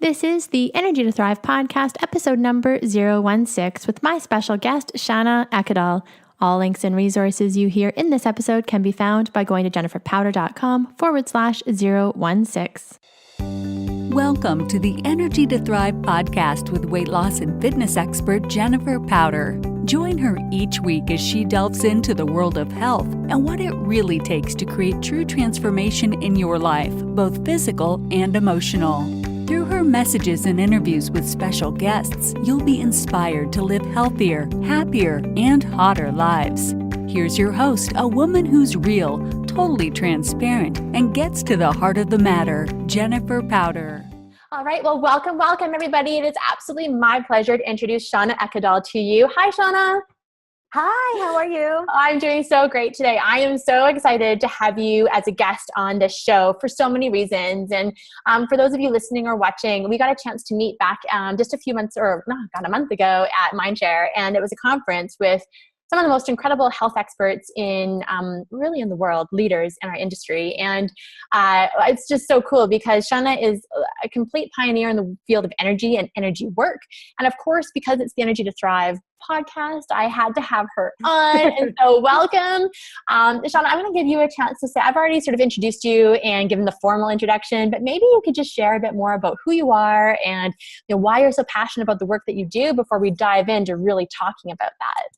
This is the Energy to Thrive podcast, episode number 016, with my special guest, Shana Ekedal. All links and resources you hear in this episode can be found by going to jenniferpowder.com/016. Welcome to the Energy to Thrive podcast with weight loss and fitness expert Jennifer Powder. Join her each week as she delves into the world of health and what it really takes to create true transformation in your life, both physical and emotional. Through her messages and interviews with special guests, you'll be inspired to live healthier, happier, and hotter lives. Here's your host, a woman who's real, totally transparent, and gets to the heart of the matter, Jennifer Powder. All right, well, welcome, everybody. It is absolutely my pleasure to introduce Shana Ekedal to you. Hi, Shana. Hi, how are you? I'm doing so great today. I am so excited to have you as a guest on this show for so many reasons. And for those of you listening or watching, we got a chance to meet back just a month ago at Mindshare. And it was a conference with some of the most incredible health experts in really in the world, leaders in our industry. And it's just so cool because Shana is a complete pioneer in the field of energy and energy work. And of course, because it's the Energy to Thrive podcast, I had to have her on. And so welcome. Shana, I'm going to give you a chance to say, I've already sort of introduced you and given the formal introduction, but maybe you could just share a bit more about who you are and why you're so passionate about the work that you do before we dive into really talking about that.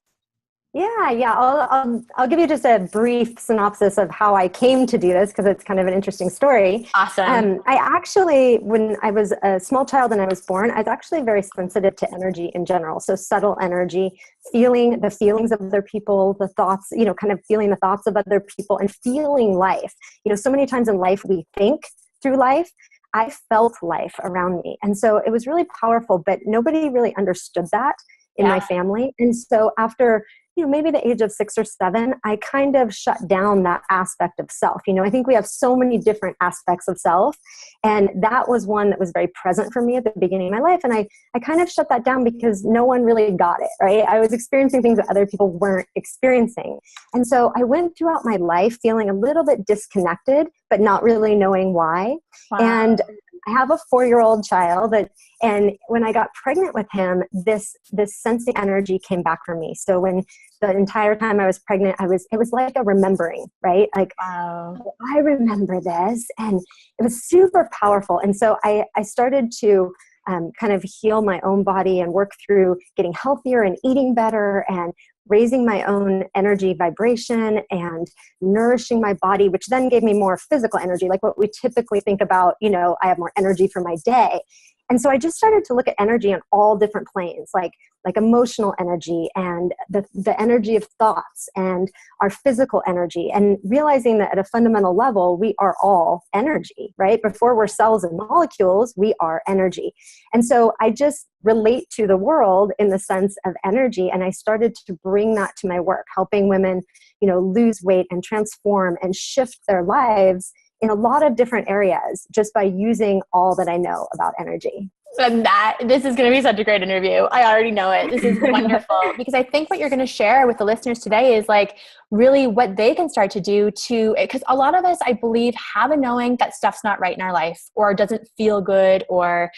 Yeah. I'll give you just a brief synopsis of how I came to do this because it's kind of an interesting story. Awesome. I actually, when I was a small child and I was born, I was actually very sensitive to energy in general. So subtle energy, feeling the feelings of other people, the thoughts, kind of feeling the thoughts of other people and feeling life. So many times in life we think through life. I felt life around me. And so it was really powerful, but nobody really understood that in my family. And so after maybe the age of 6 or 7, I kind of shut down that aspect of self. I think we have so many different aspects of self. And that was one that was very present for me at the beginning of my life. And I kind of shut that down because no one really got it, right? I was experiencing things that other people weren't experiencing. And so I went throughout my life feeling a little bit disconnected, but not really knowing why. Wow. And I have a 4-year-old child and when I got pregnant with him, this sensing energy came back for me. So when the entire time I was pregnant, it was like a remembering, right? Like, wow. Oh, I remember this, and it was super powerful. And so I started to kind of heal my own body and work through getting healthier and eating better and raising my own energy vibration and nourishing my body, which then gave me more physical energy, like what we typically think about, I have more energy for my day. And so I just started to look at energy on all different planes, like emotional energy and the energy of thoughts and our physical energy, and realizing that at a fundamental level, we are all energy, right? Before we're cells and molecules, we are energy. And so I just relate to the world in the sense of energy. And I started to bring that to my work, helping women, lose weight and transform and shift their lives in a lot of different areas just by using all that I know about energy. And this is going to be such a great interview. I already know it. This is wonderful because I think what you're going to share with the listeners today is like really what they can start to do because a lot of us, I believe, have a knowing that stuff's not right in our life or doesn't feel good or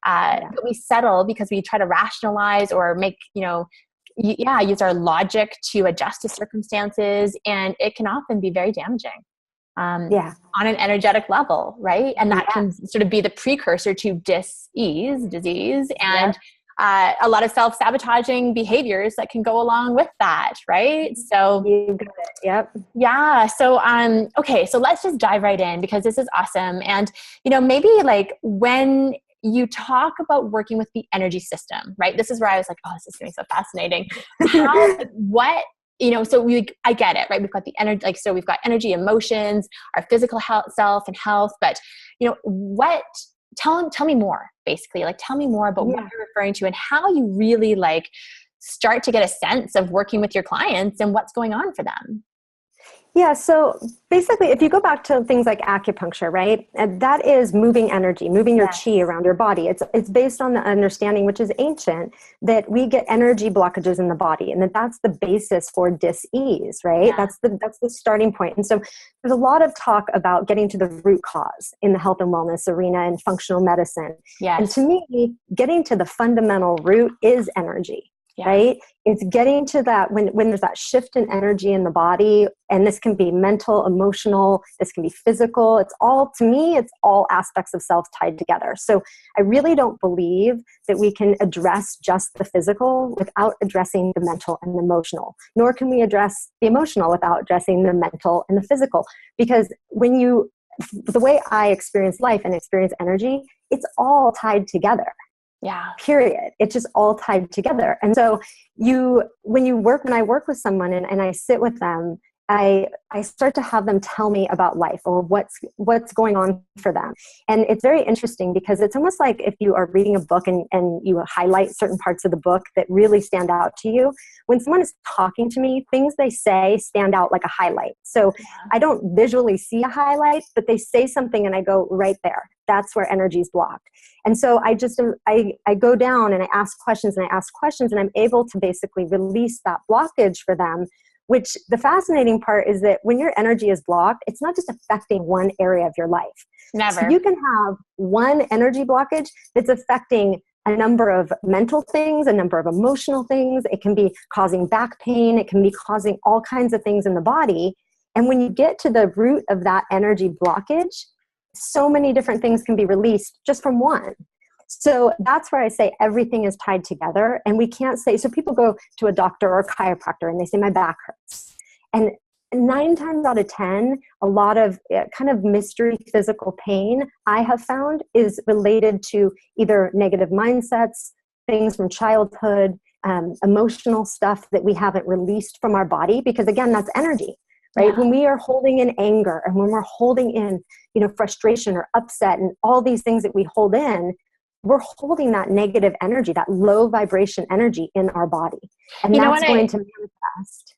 but we settle because we try to rationalize or make, use our logic to adjust to circumstances. And it can often be very damaging. On an energetic level, right? And that can sort of be the precursor to disease, and a lot of self-sabotaging behaviors that can go along with that, right? So you got it. Yep. Yeah. So okay, so let's just dive right in because this is awesome. And maybe like when you talk about working with the energy system, right? This is where I was like, oh, this is going to be so fascinating. I get it, right? We've got the energy, so we've got energy, emotions, our physical self and health, but tell me more, basically, tell me more about what you're referring to and how you really start to get a sense of working with your clients and what's going on for them. Yeah, so basically, if you go back to things like acupuncture, right, and that is moving energy, moving your chi around your body. It's based on the understanding, which is ancient, that we get energy blockages in the body, and that's the basis for dis-ease, right? Yeah. That's the starting point. And so there's a lot of talk about getting to the root cause in the health and wellness arena and functional medicine. Yes. And to me, getting to the fundamental root is energy. Yeah. Right? It's getting to that when there's that shift in energy in the body, and this can be mental, emotional, this can be physical. It's all aspects of self tied together. So I really don't believe that we can address just the physical without addressing the mental and the emotional, nor can we address the emotional without addressing the mental and the physical. Because the way I experience life and experience energy, it's all tied together. Yeah. Period. It's just all tied together. And so when I work with someone and I sit with them, I start to have them tell me about life or what's going on for them. And it's very interesting because it's almost like if you are reading a book and you highlight certain parts of the book that really stand out to you. When someone is talking to me, things they say stand out like a highlight. So I don't visually see a highlight, but they say something and I go right there. That's where energy is blocked. And so I go down and I ask questions and I'm able to basically release that blockage for them. Which the fascinating part is that when your energy is blocked, it's not just affecting one area of your life. Never. So you can have one energy blockage that's affecting a number of mental things, a number of emotional things. It can be causing back pain. It can be causing all kinds of things in the body. And when you get to the root of that energy blockage, so many different things can be released just from one. So that's where I say everything is tied together. And we can't say, so people go to a doctor or a chiropractor and they say, my back hurts. And 9 times out of 10, a lot of kind of mystery physical pain I have found is related to either negative mindsets, things from childhood, emotional stuff that we haven't released from our body. Because again, that's energy. Right? Yeah. When we are holding in anger and when we're holding in, frustration or upset and all these things that we hold in, we're holding that negative energy, that low vibration energy in our body. And that's going to manifest.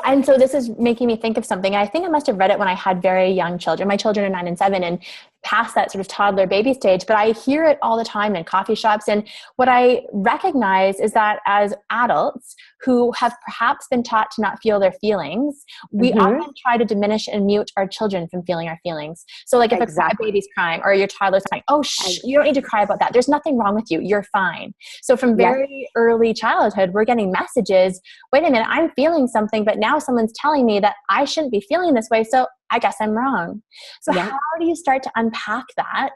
And so this is making me think of something. I think I must have read it when I had very young children. My children are 9 and 7 and past that sort of toddler baby stage, but I hear it all the time in coffee shops. And what I recognize is that as adults who have perhaps been taught to not feel their feelings, we often try to diminish and mute our children from feeling our feelings. So like if a baby's crying or your toddler's crying, oh, you don't need to cry about that. There's nothing wrong with you. You're fine. So from very early childhood, we're getting messages, wait a minute, I'm feeling something, but now someone's telling me that I shouldn't be feeling this way. So I guess I'm wrong. So how do you start to unpack that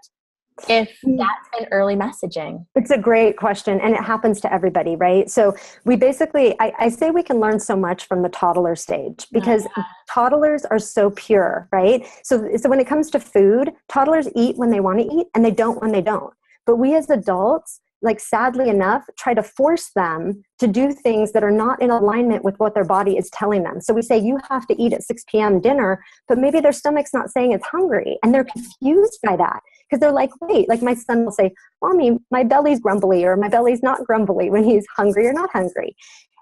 if that's an early messaging? It's a great question. And it happens to everybody, right? So we basically, I say we can learn so much from the toddler stage because toddlers are so pure, right? So when it comes to food, toddlers eat when they want to eat and they don't when they don't. But we as adults, like sadly enough, try to force them to do things that are not in alignment with what their body is telling them. So we say, you have to eat at 6 p.m. dinner, but maybe their stomach's not saying it's hungry. And they're confused by that because they're like, wait, like my son will say, Mommy, my belly's grumbly or my belly's not grumbly when he's hungry or not hungry.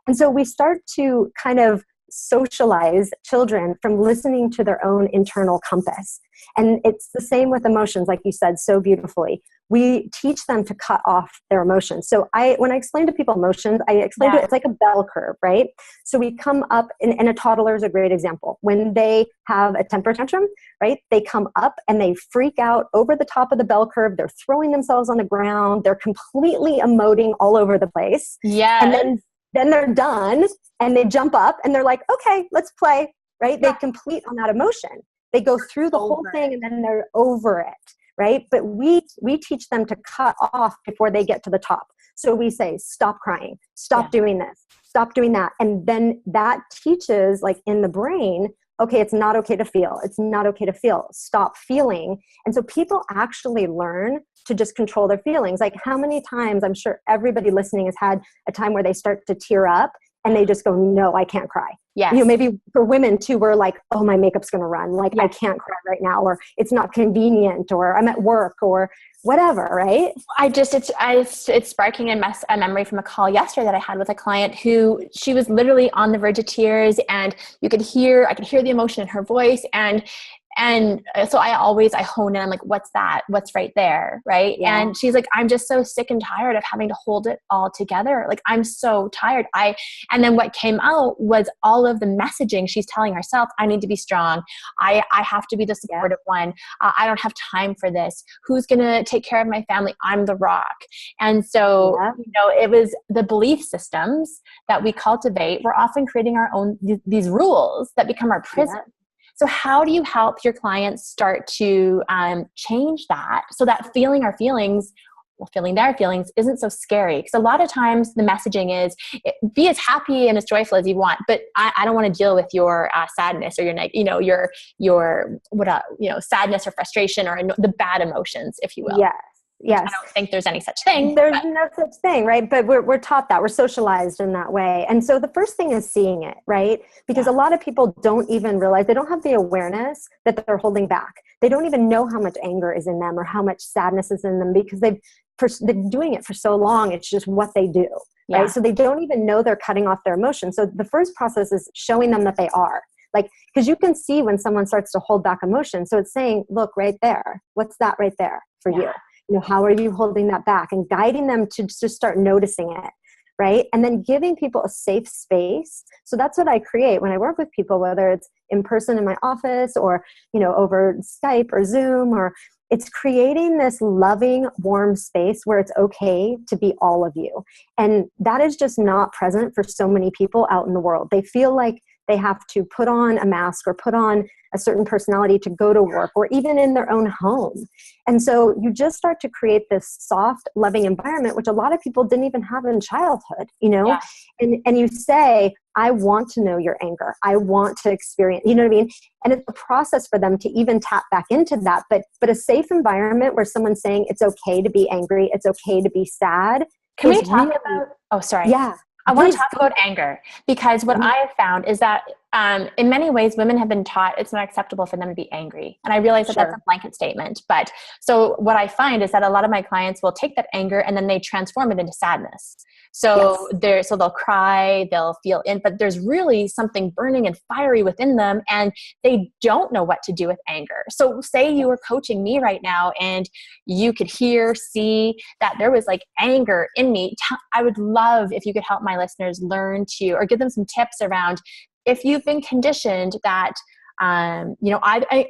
And so we start to kind of socialize children from listening to their own internal compass. And it's the same with emotions, like you said so beautifully. We teach them to cut off their emotions. So when I explain to people emotions, I explain to it, it's like a bell curve, right? So we come up, and a toddler is a great example. When they have a temper tantrum, right? They come up and they freak out over the top of the bell curve. They're throwing themselves on the ground. They're completely emoting all over the place. Yeah. And then they're done and they jump up and they're like, okay, let's play, right? They complete on that emotion. They go through the whole thing and then they're over it, right? But we teach them to cut off before they get to the top. So we say, stop crying, stop doing this, stop doing that. And then that teaches, like in the brain, okay, it's not okay to feel. It's not okay to feel. Stop feeling. And so people actually learn to just control their feelings. Like how many times, I'm sure everybody listening has had a time where they start to tear up and they just go, no, I can't cry. Yes. Maybe for women too, we're like, oh, my makeup's going to run. Like I can't cry right now, or it's not convenient, or I'm at work, or whatever, right? It's sparking a memory from a call yesterday that I had with a client who she was literally on the verge of tears, and I could hear the emotion in her voice. And so I hone in. I'm like, what's that? What's right there? Right. Yeah. And she's like, I'm just so sick and tired of having to hold it all together. Like, I'm so tired. And then what came out was all of the messaging she's telling herself. I need to be strong. I have to be the supportive one. I don't have time for this. Who's going to take care of my family? I'm the rock. And so, it was the belief systems that we cultivate. We're often creating our own, these rules that become our prison. Yeah. So how do you help your clients start to change that, so that feeling their feelings isn't so scary? Because a lot of times the messaging is, be as happy and as joyful as you want, but I don't want to deal with your sadness or your sadness or frustration or the bad emotions, if you will. Yes. I don't think there's any such thing. There's no such thing, right? But we're taught that. We're socialized in that way. And so the first thing is seeing it, right? Because a lot of people don't even realize, they don't have the awareness that they're holding back. They don't even know how much anger is in them or how much sadness is in them, because they've been doing it for so long. It's just what they do, right? So they don't even know they're cutting off their emotions. So the first process is showing them that they are. Like, because you can see when someone starts to hold back emotion. So it's saying, look, right there. What's that right there for you? How are you holding that back? And guiding them to just start noticing it, right? And then giving people a safe space. So that's what I create when I work with people, whether it's in person in my office or, over Skype or Zoom, or it's creating this loving, warm space where it's okay to be all of you. And that is just not present for so many people out in the world. They feel like they have to put on a mask or put on a certain personality to go to work, or even in their own home. And so you just start to create this soft, loving environment, which a lot of people didn't even have in childhood, and you say, I want to know your anger. I want to experience, you know what I mean? And it's a process for them to even tap back into that, but a safe environment where someone's saying it's okay to be angry. It's okay to be sad. Can we talk about, oh, sorry. Yeah. I want to talk about anger, because what I have found is that in many ways, women have been taught it's not acceptable for them to be angry. And I realize that that's a blanket statement. But so what I find is that a lot of my clients will take that anger and then they transform it into sadness. So they'll cry, they'll feel but there's really something burning and fiery within them, and they don't know what to do with anger. So say you were coaching me right now and you could see that there was like anger in me. I would love if you could help my listeners learn to, or give them some tips around, if you've been conditioned that,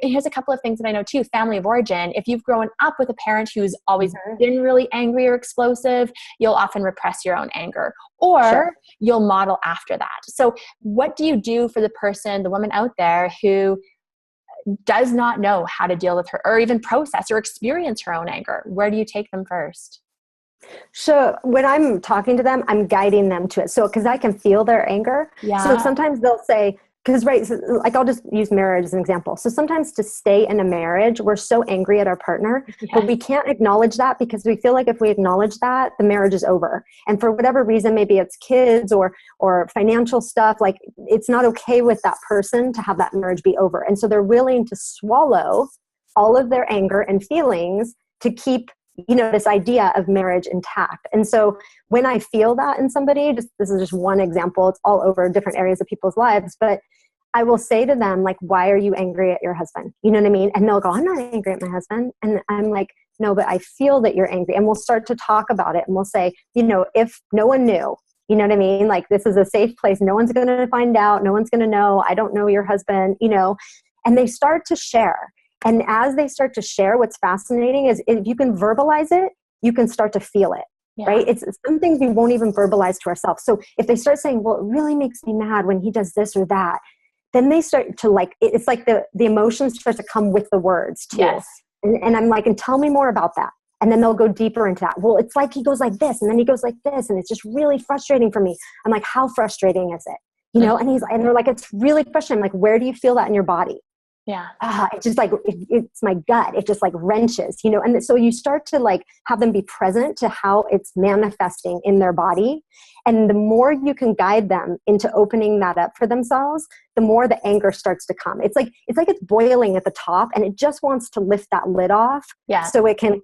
here's a couple of things that I know too. Family of origin. If you've grown up with a parent who's always been really angry or explosive, you'll often repress your own anger, or you'll model after that. So what do you do for the woman out there who does not know how to deal with her, or even process or experience her own anger? Where do you take them first? So when I'm talking to them, I'm guiding them to it. So, because I can feel their anger. Yeah. So sometimes they'll say, like I'll just use marriage as an example. So sometimes to stay in a marriage, we're so angry at our partner, but we can't acknowledge that, because we feel like if we acknowledge that, the marriage is over. And for whatever reason, maybe it's kids or financial stuff, like it's not okay with that person to have that marriage be over. And so they're willing to swallow all of their anger and feelings to keep this idea of marriage intact. And so when I feel that in somebody, this is just one example, it's all over different areas of people's lives, but I will say to them, like, why are you angry at your husband? You know what I mean? And they'll go, I'm not angry at my husband. And I'm like, no, but I feel that you're angry. And we'll start to talk about it. And we'll say, if no one knew, you know what I mean? Like, this is a safe place. No one's going to find out. No one's going to know. I don't know your husband, and they start to share. And as they start to share, what's fascinating is if you can verbalize it, you can start to feel it, right? It's some things we won't even verbalize to ourselves. So if they start saying, well, it really makes me mad when he does this or that, then they start to it's like the emotions start to come with the words too. Yes. And I'm like, and tell me more about that. And then they'll go deeper into that. Well, it's like he goes like this, and then he goes like this, and it's just really frustrating for me. I'm like, how frustrating is it? And they're like, it's really frustrating. I'm like, where do you feel that in your body? Yeah. It's just like, it's my gut. It just like wrenches, and so you start to have them be present to how it's manifesting in their body. And the more you can guide them into opening that up for themselves, the more the anger starts to come. It's like it's boiling at the top, and it just wants to lift that lid off. Yeah. So it can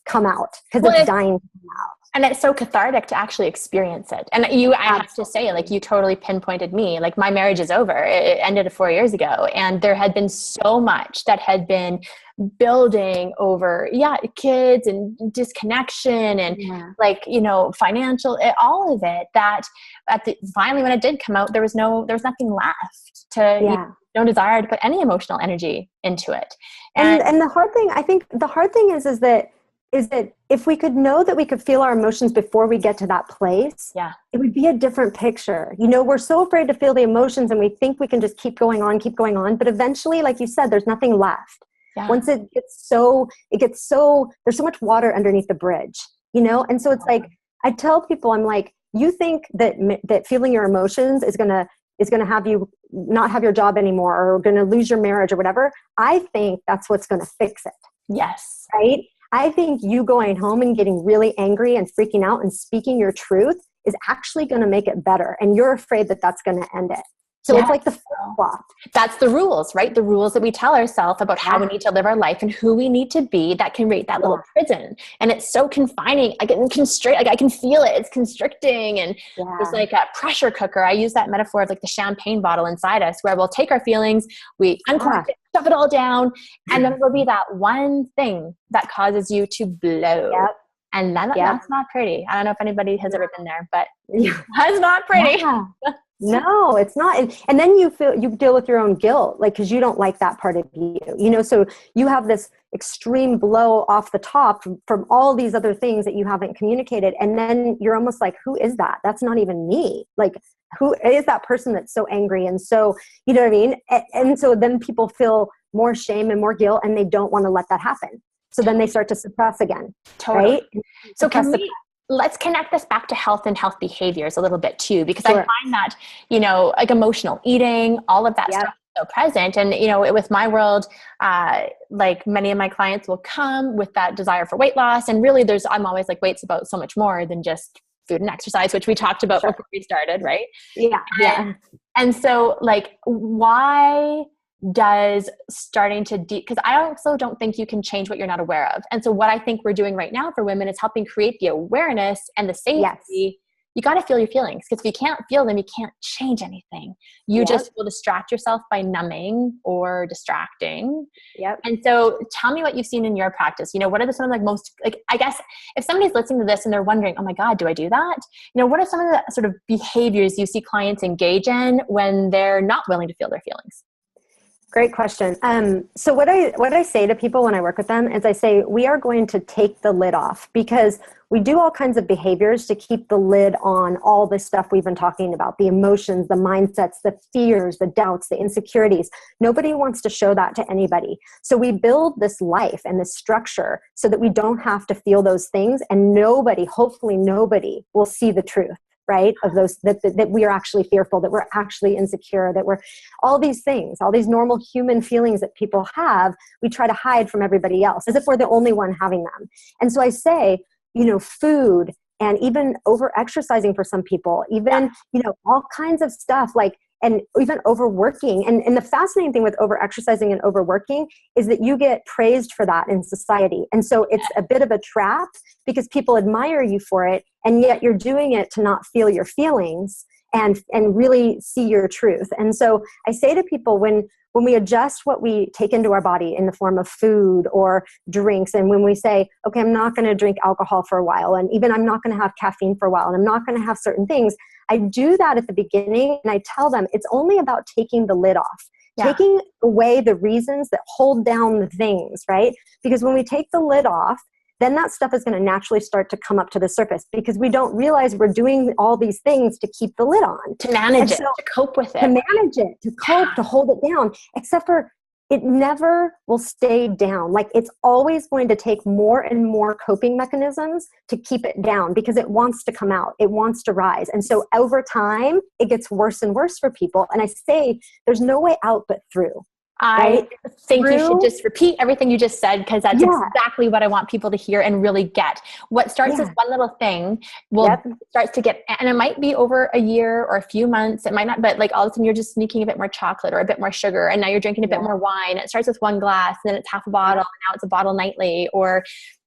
come out because Well, it's dying to come out. And it's so cathartic to actually experience it. And I have to say, like, you totally pinpointed me. Like, my marriage is over. It ended 4 years ago. And there had been so much that had been building over, kids and disconnection and like, financial, all of it, that finally when it did come out, there was nothing left to, no desire to put any emotional energy into it. And the hard thing, I think the hard thing is that if we could know that we could feel our emotions before we get to that place, it would be a different picture. We're so afraid to feel the emotions and we think we can just keep going on. But eventually, like you said, there's nothing left. Once it gets so, there's so much water underneath the bridge, And so it's like, I tell people, I'm like, you think that feeling your emotions is going to have you not have your job anymore or going to lose your marriage or whatever. I think that's what's going to fix it. Yes. Right? I think you going home and getting really angry and freaking out and speaking your truth is actually going to make it better. And you're afraid that that's going to end it. So it's like the flip-flop. That's the rules, right? The rules that we tell ourselves about how we need to live our life and who we need to be that can rate that little prison. And it's so confining. I can I can feel it. It's constricting. And it's like a pressure cooker. I use that metaphor of like the champagne bottle inside us where we'll take our feelings, we uncork it, stuff it all down. And then it will be that one thing that causes you to blow. And that's not pretty. I don't know if anybody has ever been there, but that's not pretty. No, it's not. And then you deal with your own guilt, like, cause you don't like that part of you, so you have this extreme blow off the top from all these other things that you haven't communicated. And then you're almost like, who is that? That's not even me. Like, who is that person that's so angry? And so, you know what I mean? And so then people feel more shame and more guilt and they don't want to let that happen. So then they start to suppress again. Totally. Right? So let's connect this back to health and health behaviors a little bit too, because I find that, like emotional eating, all of that stuff is so present. And, with my world, like many of my clients will come with that desire for weight loss. And really I'm always like, weight's about so much more than just food and exercise, which we talked about before we started. Right. And so like, why does starting to because I also don't think you can change what you're not aware of. And so what I think we're doing right now for women is helping create the awareness and the safety. You got to feel your feelings, because if you can't feel them, you can't change anything. You just will distract yourself by numbing or distracting. And so tell me what you've seen in your practice. What are some of the most, like, I guess if somebody's listening to this and they're wondering, oh my God, do I do that? What are some of the sort of behaviors you see clients engage in when they're not willing to feel their feelings? Great question. So what I say to people when I work with them is I say, we are going to take the lid off, because we do all kinds of behaviors to keep the lid on all this stuff we've been talking about, the emotions, the mindsets, the fears, the doubts, the insecurities. Nobody wants to show that to anybody. So we build this life and this structure so that we don't have to feel those things, and hopefully nobody will see the truth. Right? Of those that we are actually fearful, that we're actually insecure, that we're all these things, all these normal human feelings that people have, we try to hide from everybody else as if we're the only one having them. And so I say, food and even over exercising for some people, even, all kinds of stuff like, and even overworking. And the fascinating thing with over exercising and overworking is that you get praised for that in society. And so it's a bit of a trap, because people admire you for it. And yet you're doing it to not feel your feelings and really see your truth. And so I say to people, when we adjust what we take into our body in the form of food or drinks, and when we say, okay, I'm not going to drink alcohol for a while, and even I'm not going to have caffeine for a while, and I'm not going to have certain things, I do that at the beginning, and I tell them it's only about taking the lid off, taking away the reasons that hold down the things, right? Because when we take the lid off, then that stuff is going to naturally start to come up to the surface, because we don't realize we're doing all these things to keep the lid on. To manage it, to cope with it. To manage it, to cope, to hold it down, except for it never will stay down. Like, it's always going to take more and more coping mechanisms to keep it down, because it wants to come out. It wants to rise. And so over time, it gets worse and worse for people. And I say, there's no way out but through. I think you should just repeat everything you just said, because that's exactly what I want people to hear and really get. What starts as one little thing starts to get, and it might be over a year or a few months. It might not, but like all of a sudden you're just sneaking a bit more chocolate or a bit more sugar, and now you're drinking a bit more wine. It starts with one glass, and then it's half a bottle, and now it's a bottle nightly. Or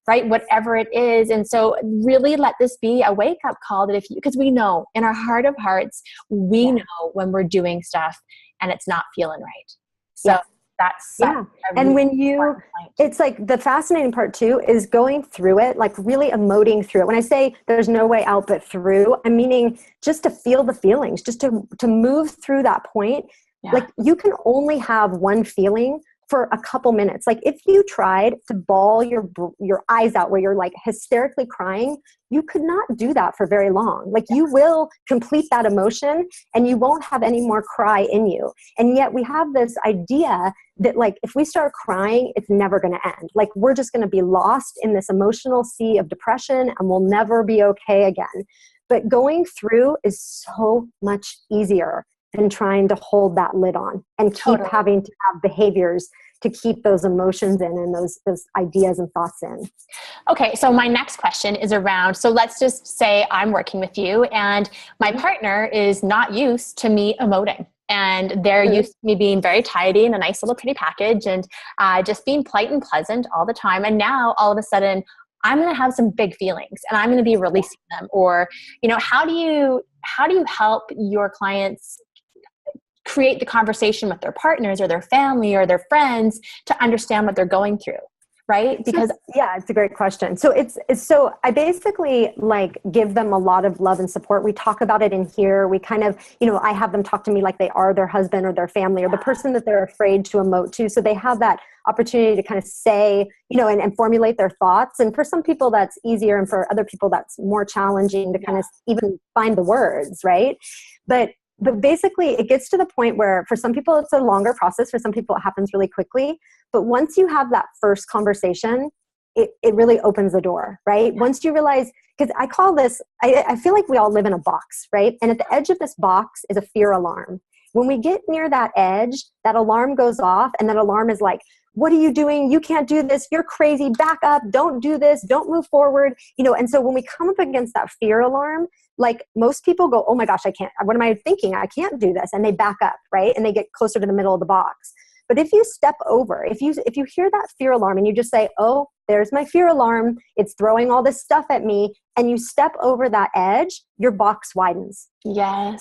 right? Whatever it is. And so really let this be a wake up call that because we know in our heart of hearts, we know when we're doing stuff and it's not feeling right. So that's and when it's like the fascinating part too is going through it, like really emoting through it. When I say there's no way out but through, I'm meaning just to feel the feelings, just to move through that point. Like you can only have one feeling for a couple minutes. Like if you tried to bawl your eyes out where you're like hysterically crying, you could not do that for very long. Like you will complete that emotion and you won't have any more cry in you. And yet we have this idea that like, if we start crying, it's never going to end. Like we're just going to be lost in this emotional sea of depression and we'll never be okay again. But going through is so much easier than trying to hold that lid on and keep having to have behaviors to keep those emotions in and those ideas and thoughts in. Okay, so my next question is around, so let's just say I'm working with you and my partner is not used to me emoting. And they're used to me being very tidy and a nice little pretty package and just being polite and pleasant all the time. And now all of a sudden, I'm going to have some big feelings and I'm going to be releasing them. Or, how do you help your clients create the conversation with their partners or their family or their friends to understand what they're going through, right? Because it's a great question. So so I basically like give them a lot of love and support. We talk about it in here. We kind of, I have them talk to me like they are their husband or their family or the person that they're afraid to emote to. So they have that opportunity to kind of say, and formulate their thoughts. And for some people that's easier. And for other people that's more challenging to kind of even find the words, right? But basically it gets to the point where for some people it's a longer process. For some people it happens really quickly. But once you have that first conversation, it really opens the door, right? Once you realize, because I call this, I feel like we all live in a box, right? And at the edge of this box is a fear alarm. When we get near that edge, that alarm goes off and that alarm is like, what are you doing? You can't do this. You're crazy. Back up. Don't do this. Don't move forward. And so when we come up against that fear alarm, like most people go, oh my gosh, I can't, what am I thinking? I can't do this. And they back up, right? And they get closer to the middle of the box. But if you step over, if you hear that fear alarm and you just say, oh, there's my fear alarm, it's throwing all this stuff at me, and you step over that edge, your box widens. Yes.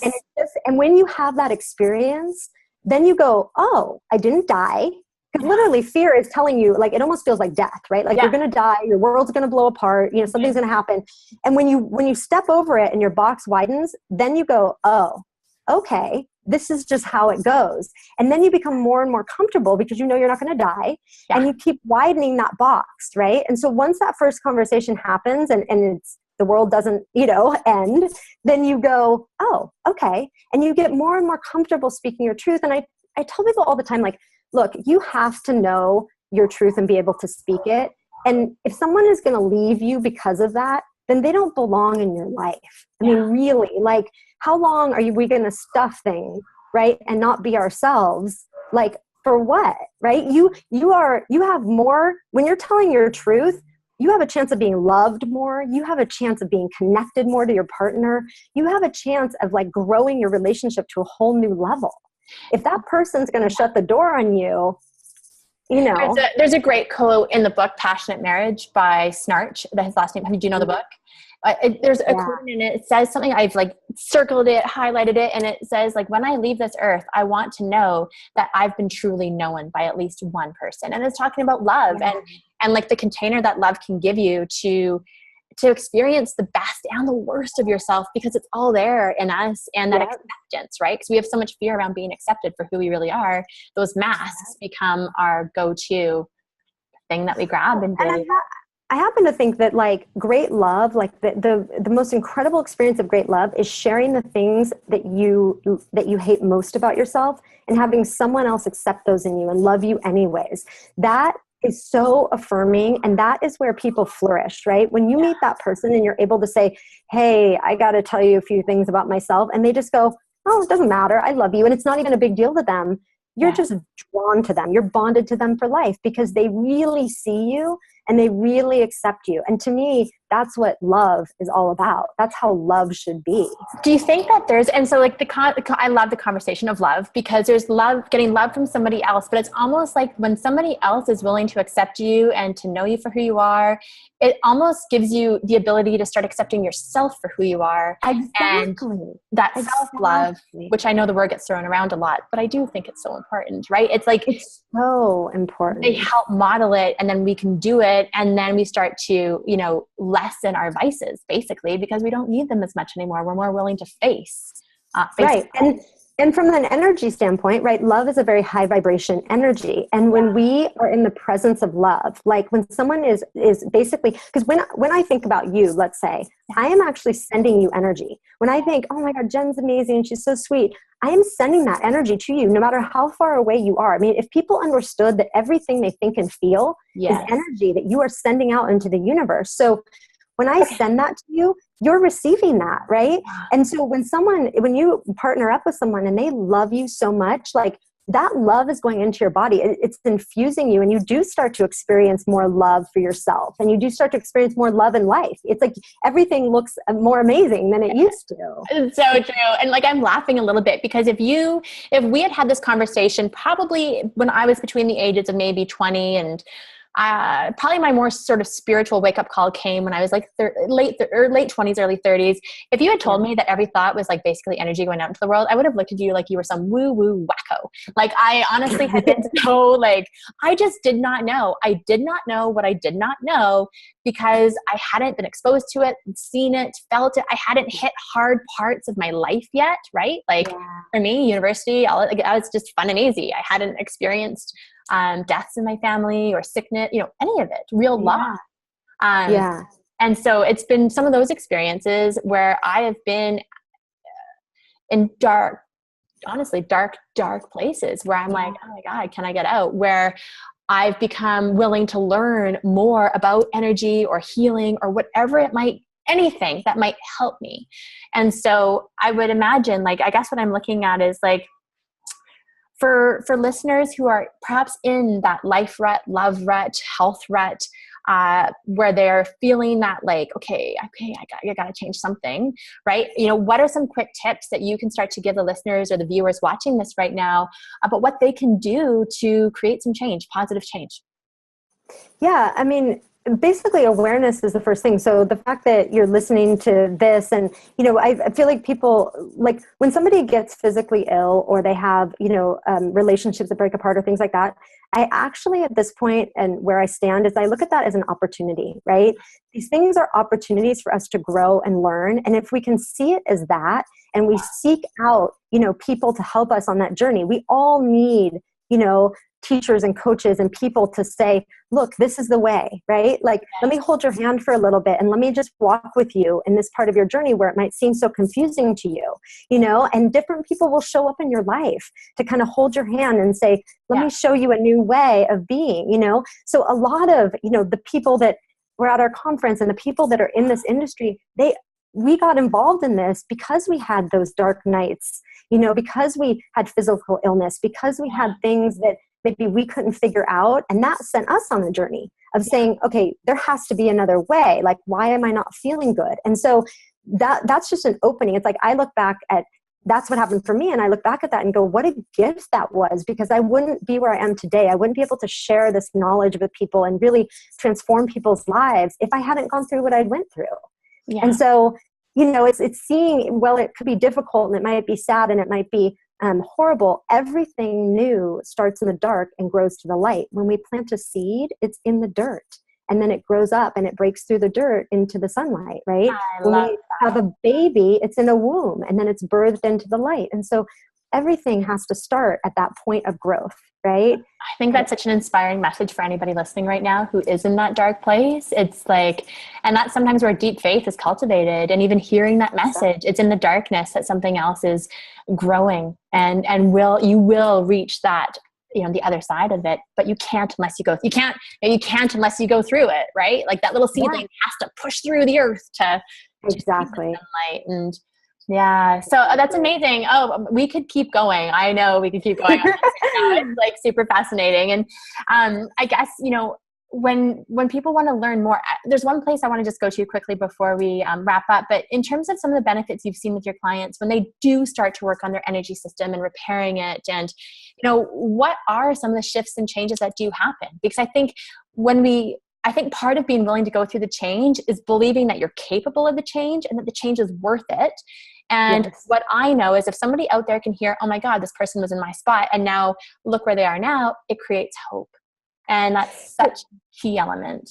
And when you have that experience, then you go, oh, I didn't die. Because literally fear is telling you, like, it almost feels like death, right? Like you're going to die, your world's going to blow apart, something's going to happen. And when you step over it and your box widens, then you go, oh, okay, this is just how it goes. And then you become more and more comfortable because you're not going to die. Yeah. And you keep widening that box, right? And so once that first conversation happens and it's, the world doesn't, end, then you go, oh, okay. And you get more and more comfortable speaking your truth. And I tell people all the time, like, look, you have to know your truth and be able to speak it. And if someone is going to leave you because of that, then they don't belong in your life. I mean, really, like, how long are we going to stuff things, right? And not be ourselves? Like, for what, right? You have more, when you're telling your truth, you have a chance of being loved more. You have a chance of being connected more to your partner. You have a chance of like growing your relationship to a whole new level. If that person's going to shut the door on you, There's a great quote in the book, Passionate Marriage by Snarch. His last name, do you know the book? There's a quote in it. It says something, I've like circled it, highlighted it. And it says like, when I leave this earth, I want to know that I've been truly known by at least one person. And it's talking about love and like the container that love can give you to experience the best and the worst of yourself, because it's all there in us, and that acceptance, right? Because we have so much fear around being accepted for who we really are. Those masks become our go-to thing that we grab. And I happen to think that like great love, like the most incredible experience of great love is sharing the things that you hate most about yourself and having someone else accept those in you and love you anyways. That is so affirming. And that is where people flourish, right? When you meet that person and you're able to say, hey, I got to tell you a few things about myself. And they just go, oh, it doesn't matter. I love you. And it's not even a big deal to them. You're just drawn to them. You're bonded to them for life because they really see you and they really accept you. And to me, that's what love is all about. That's how love should be. Do you think that and so like I love the conversation of love, because there's love, getting love from somebody else, but it's almost like when somebody else is willing to accept you and to know you for who you are, it almost gives you the ability to start accepting yourself for who you are. Exactly. And that self-love, which I know the word gets thrown around a lot, but I do think it's so important, right? It's like, it's so important. They help model it, and then we can do it. And then we start to, lessen our vices, basically, because we don't need them as much anymore. We're more willing to face. Right. And from an energy standpoint, right, love is a very high vibration energy. And when we are in the presence of love, like when someone is basically, because when I think about you, let's say, I am actually sending you energy. When I think, oh my God, Jen's amazing, she's so sweet, I am sending that energy to you, no matter how far away you are. I mean, if people understood that everything they think and feel is energy that you are sending out into the universe. So when I send that to you, you're receiving that, right? And so when you partner up with someone and they love you so much, like that love is going into your body. It's infusing you, and you do start to experience more love for yourself, and you do start to experience more love in life. It's like everything looks more amazing than it used to. It's so true. And like, I'm laughing a little bit because if we had this conversation probably when I was between the ages of maybe 20 and probably my more sort of spiritual wake-up call came when I was like late 20s, early 30s. If you had told me that every thought was like basically energy going out into the world, I would have looked at you like you were some woo-woo wacko. Like, I honestly had been so like, I just did not know. I did not know what I did not know because I hadn't been exposed to it, seen it, felt it. I hadn't hit hard parts of my life yet, right? Like for me, university, I was just fun and easy. I hadn't experienced deaths in my family or sickness, any of it, real loss. And so it's been some of those experiences where I have been in dark places where I'm like, oh my God, can I get out? Where I've become willing to learn more about energy or healing or whatever anything that might help me. And so I would imagine, like, I guess what I'm looking at is like, for listeners who are perhaps in that life rut, love rut, health rut, where they're feeling that like, okay, I got to change something, right? What are some quick tips that you can start to give the listeners or the viewers watching this right now about what they can do to create some change, positive change? Yeah, I mean, basically awareness is the first thing. So the fact that you're listening to this and, I feel like people, like when somebody gets physically ill or they have, relationships that break apart or things like that, I actually at this point and where I stand is I look at that as an opportunity, right? These things are opportunities for us to grow and learn. And if we can see it as that and we seek out, people to help us on that journey, we all need, teachers and coaches and people to say, look, this is the way, right? Like, let me hold your hand for a little bit and let me just walk with you in this part of your journey where it might seem so confusing to you, and different people will show up in your life to kind of hold your hand and say, let me show you a new way of being, So a lot of, the people that were at our conference and the people that are in this industry, we got involved in this because we had those dark nights, because we had physical illness, because we had things that maybe we couldn't figure out. And that sent us on the journey of saying, okay, there has to be another way. Like, why am I not feeling good? And so that's just an opening. It's like, I look back at, that's what happened for me. And I look back at that and go, what a gift that was, because I wouldn't be where I am today. I wouldn't be able to share this knowledge with people and really transform people's lives if I hadn't gone through what I went through. Yeah. And so, it's seeing, well, it could be difficult and it might be sad and it might be horrible. Everything new starts in the dark and grows to the light. When we plant a seed, it's in the dirt and then it grows up and it breaks through the dirt into the sunlight, right? When we have a baby, it's in a womb and then it's birthed into the light. And so everything has to start at that point of growth, right? I think that's such an inspiring message for anybody listening right now who is in that dark place. It's like, and that's sometimes where deep faith is cultivated. And even hearing that message, it's in the darkness that something else is growing and you will reach that, the other side of it, but you can't unless you go through it, right? Like that little seedling has to push through the earth to exactly sunlight. And yeah. So that's amazing. Oh, we could keep going. I know we could keep going. It's like super fascinating. And I guess, when people want to learn more, there's one place I want to just go to quickly before we wrap up. But in terms of some of the benefits you've seen with your clients when they do start to work on their energy system and repairing it, and what are some of the shifts and changes that do happen? Because I think part of being willing to go through the change is believing that you're capable of the change and that the change is worth it. And Yes. what I know is if somebody out there can hear, oh my God, this person was in my spot and now look where they are now, it creates hope. And that's such a key element.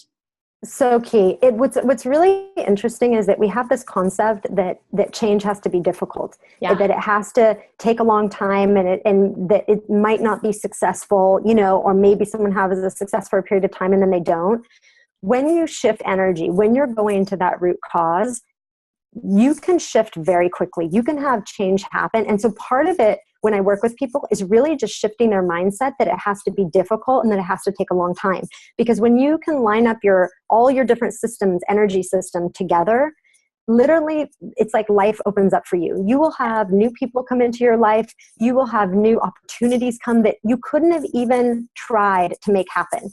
So key. What's really interesting is that we have this concept that change has to be difficult, Yeah. that it has to take a long time, and that it might not be successful, or maybe someone has a success for a period of time and then they don't. When you shift energy, when you're going to that root cause, you can shift very quickly. You can have change happen. And so part of it, when I work with people, is really just shifting their mindset that it has to be difficult and that it has to take a long time. Because when you can line up all your different systems, energy system together, literally it's like life opens up for you. You will have new people come into your life. You will have new opportunities come that you couldn't have even tried to make happen.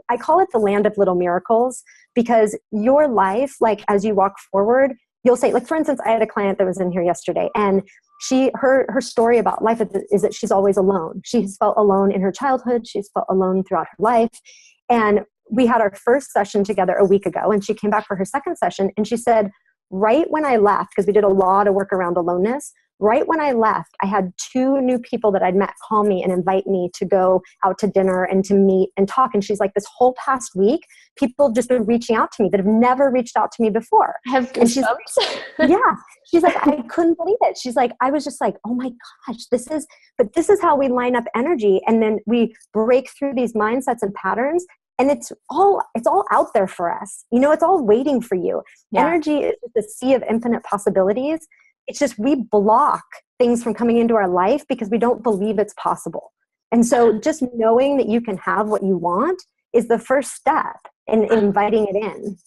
I call it the land of little miracles, because your life, as you walk forward, you'll say, for instance, I had a client that was in here yesterday, and her story about life is that she's always alone. She's felt alone in her childhood. She's felt alone throughout her life. And we had our first session together a week ago, and she came back for her second session, and she said, right when I left, because we did a lot of work around aloneness, right when I left, I had 2 new people that I'd met call me and invite me to go out to dinner and to meet and talk. And she's like, this whole past week, people just been reaching out to me that have never reached out to me before. I have goosebumps. Yeah. She's like, I couldn't believe it. She's like, I was just like, oh my gosh, this is how we line up energy. And then we break through these mindsets and patterns. And it's all out there for us. It's all waiting for you. Yeah. Energy is just a sea of infinite possibilities. It's just we block things from coming into our life because we don't believe it's possible. And so just knowing that you can have what you want is the first step in inviting it in.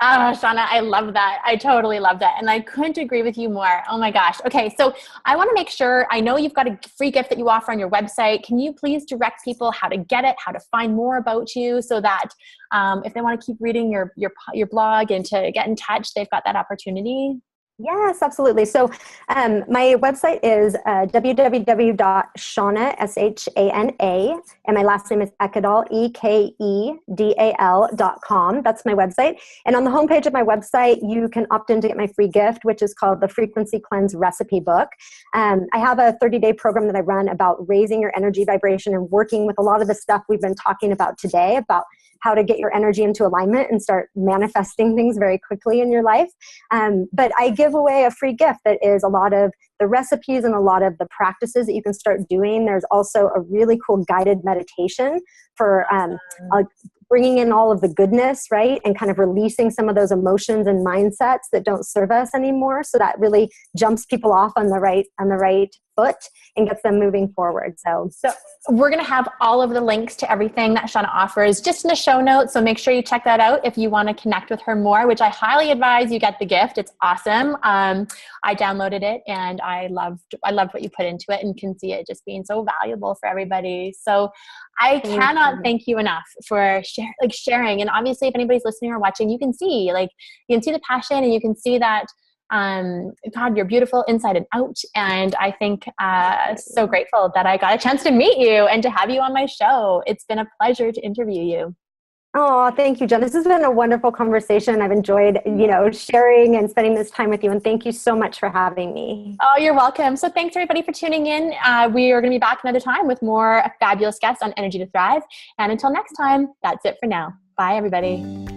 Oh, Shana, I love that. I totally love that. And I couldn't agree with you more. Oh my gosh. Okay. So I want to make sure, I know you've got a free gift that you offer on your website. Can you please direct people how to get it, how to find more about you, so that if they want to keep reading your blog and to get in touch, they've got that opportunity? Yes, absolutely. So my website is www.shana, Shana, and my last name is Ekedal, Ekedal.com. That's my website. And on the homepage of my website, you can opt in to get my free gift, which is called the Frequency Cleanse Recipe Book. I have a 30-day program that I run about raising your energy vibration and working with a lot of the stuff we've been talking about today, about how to get your energy into alignment and start manifesting things very quickly in your life. But I give away a free gift that is a lot of the recipes and a lot of the practices that you can start doing. There's also a really cool guided meditation for bringing in all of the goodness, right? And kind of releasing some of those emotions and mindsets that don't serve us anymore. So that really jumps people off on the right foot and gets them moving forward. So we're going to have all of the links to everything that Shana offers just in the show notes. So make sure you check that out if you want to connect with her more, which I highly advise you get the gift. It's awesome. I downloaded it and I loved what you put into it, and can see it just being so valuable for everybody. So I cannot thank you enough for sharing. And obviously, if anybody's listening or watching, you can see the passion, and you can see that God, you're beautiful inside and out. And I think so grateful that I got a chance to meet you and to have you on my show. It's been a pleasure to interview you. Oh, thank you, Jen. This has been a wonderful conversation. I've enjoyed, sharing and spending this time with you. And thank you so much for having me. Oh, you're welcome. So thanks everybody for tuning in. We are going to be back another time with more fabulous guests on Energy to Thrive. And until next time, that's it for now. Bye, everybody.